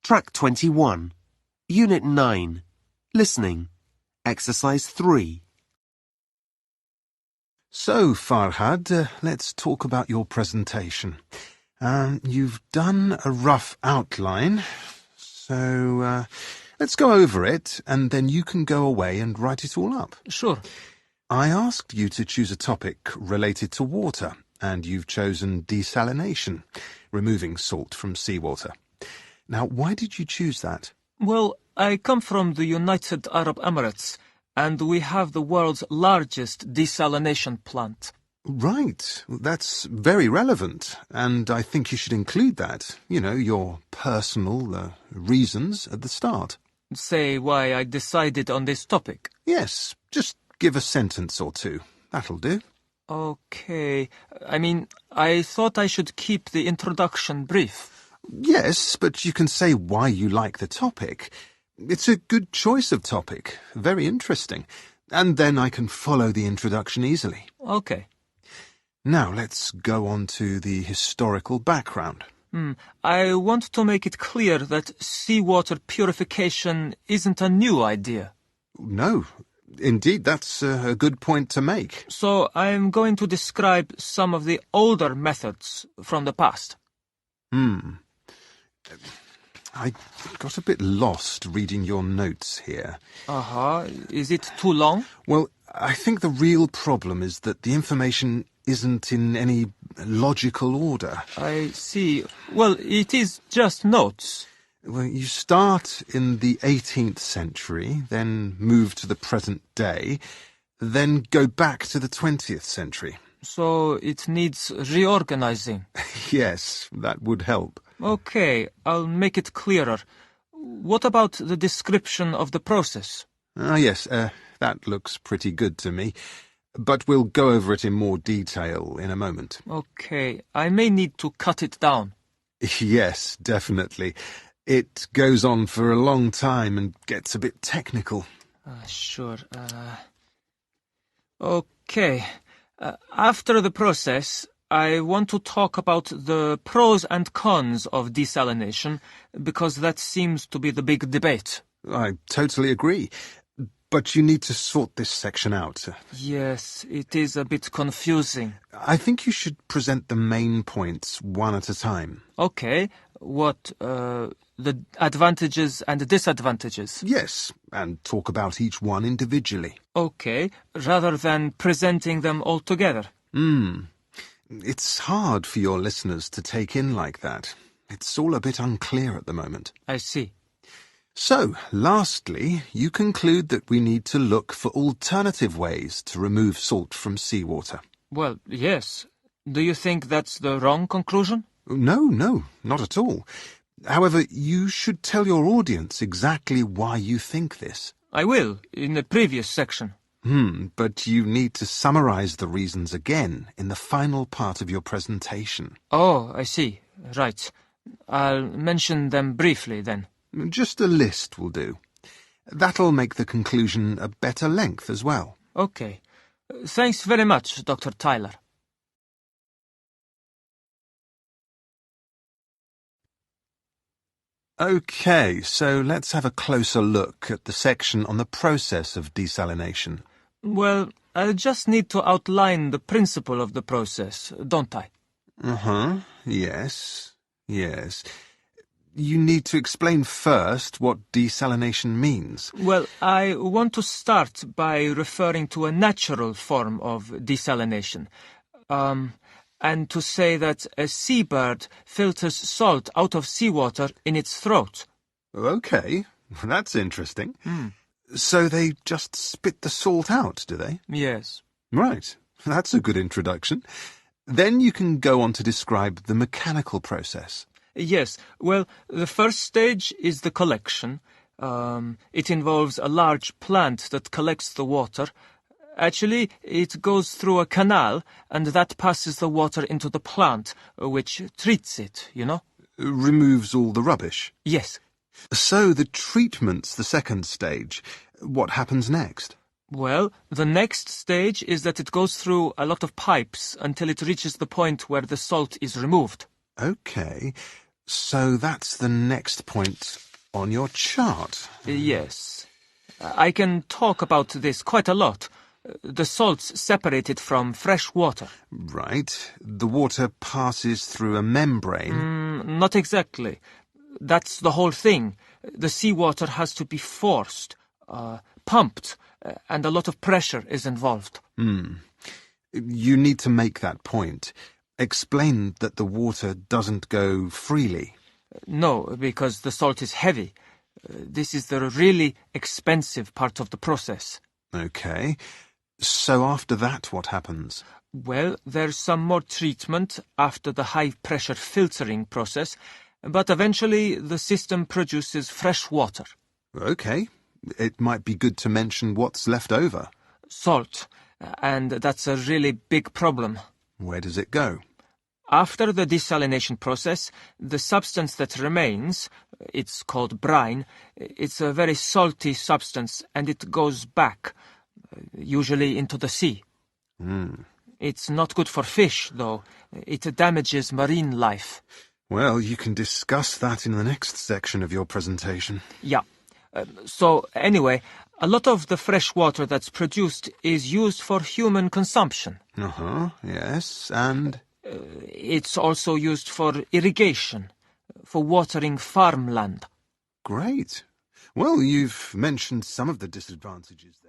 Track 21. Unit 9. Listening. Exercise 3. So, Farhad, let's talk about your presentation. You've done a rough outline, so let's go over it, and then you can go away and write it all up. Sure. I asked you to choose a topic related to water, and you've chosen desalination, removing salt from seawater. Now, why did you choose that? Well, I come from the United Arab Emirates, and we have the world's largest desalination plant. Right, that's very relevant, and I think you should include that, your personal reasons at the start. Say why I decided on this topic. Yes, just give a sentence or two. That'll do. Okay. I thought I should keep the introduction brief. Yes, but you can say why you like the topic. It's a good choice of topic, very interesting, and then I can follow the introduction easily. Okay. Now let's go on to the historical background. I want to make it clear that seawater purification isn't a new idea. No, indeed, that's a good point to make. So I'm going to describe some of the older methods from the past. I got a bit lost reading your notes here. Is it too long? Well, I think the real problem is that the information isn't in any logical order. I see. Well, it is just notes. Well, you start in the 18th century, then move to the present day, then go back to the 20th century. So it needs reorganizing. Yes, that would help. Okay, I'll make it clearer. What about the description of the process? Yes, that looks pretty good to me. But we'll go over it in more detail in a moment. Okay, I may need to cut it down. Yes, definitely. It goes on for a long time and gets a bit technical. Sure. Okay. After the process, I want to talk about the pros and cons of desalination, because that seems to be the big debate. I totally agree. But you need to sort this section out. Yes, it is a bit confusing. I think you should present the main points one at a time. Okay. What, the advantages and disadvantages? Yes, and talk about each one individually. Okay, rather than presenting them all together. It's hard for your listeners to take in like that. It's all a bit unclear at the moment. I see. So, lastly, you conclude that we need to look for alternative ways to remove salt from seawater. Well, yes. Do you think that's the wrong conclusion? No, not at all. However, you should tell your audience exactly why you think this. I will, in the previous section. But you need to summarize the reasons again in the final part of your presentation. Oh, I see. Right. I'll mention them briefly then. Just a list will do. That'll make the conclusion a better length as well. Okay. Thanks very much, Dr. Tyler. Okay, so let's have a closer look at the section on the process of desalination. Well, I just need to outline the principle of the process, don't I? Yes. You need to explain first what desalination means. Well, I want to start by referring to a natural form of desalination. And to say that a seabird filters salt out of seawater in its throat. Okay, that's interesting. So they just spit the salt out, do they? Yes. Right, that's a good introduction. Then you can go on to describe the mechanical process. Yes, well, the first stage is the collection. It involves a large plant that collects the water. Actually, it goes through a canal, and that passes the water into the plant, which treats it, Removes all the rubbish. Yes. So the treatment's the second stage. What happens next? Well, the next stage is that it goes through a lot of pipes until it reaches the point where the salt is removed. Okay. So that's the next point on your chart. Yes. I can talk about this quite a lot. The salts separated from fresh water. Right. The water passes through a membrane. Not exactly. That's the whole thing. The seawater has to be forced, pumped, and a lot of pressure is involved. You need to make that point. Explain that the water doesn't go freely. No, because the salt is heavy. This is the really expensive part of the process. Okay. So after that, what happens? Well, there's some more treatment after the high-pressure filtering process, but eventually the system produces fresh water. Okay. It might be good to mention what's left over. Salt. And that's a really big problem. Where does it go? After the desalination process, the substance that remains, it's called brine, it's a very salty substance and it goes back, usually into the sea. It's not good for fish, though. It damages marine life. Well, you can discuss that in the next section of your presentation. Yeah. So, anyway, a lot of the fresh water that's produced is used for human consumption. Yes, and... It's also used for irrigation, for watering farmland. Great. Well, you've mentioned some of the disadvantages there.